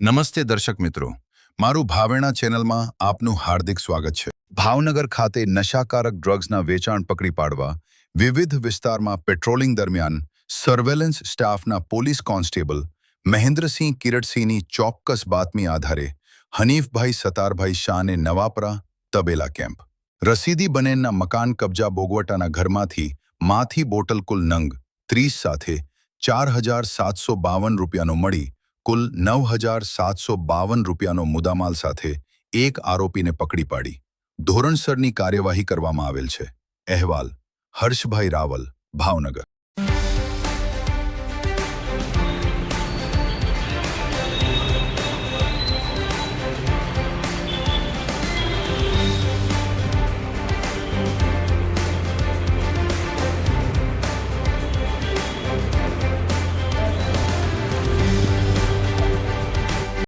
નમસ્તે દર્શક મિત્રો, મારું ભાવેણા ચેનલમાં આપનું હાર્દિક સ્વાગત છે. ભાવનગર ખાતે નશાકારક ડ્રગ્સના વેચાણ પકડી પાડવા વિવિધ વિસ્તારમાં પેટ્રોલિંગ દરમિયાન સર્વેલન્સ સ્ટાફના પોલીસ કોન્સ્ટેબલ મહેન્દ્રસિંહ કિરટસિંહની ચોક્કસ બાતમી આધારે હનીફભાઈ સતારભાઈ શાહને નવાપરા તબેલા કેમ્પ રસીદી બનેનના મકાન કબજા બોગવટાના ઘરમાંથી માથી બોટલ કુલ નંગ 30 સાથે 4752 રૂપિયાનો મળી કુલ 9752 રૂપિયાનો મુદ્દામાલ સાથે એક આરોપીને પકડી પાડી ધોરણસરની કાર્યવાહી કરવામાં આવેલ છે. અહેવાલ હર્ષભાઈ રાવલ, ભાવનગર.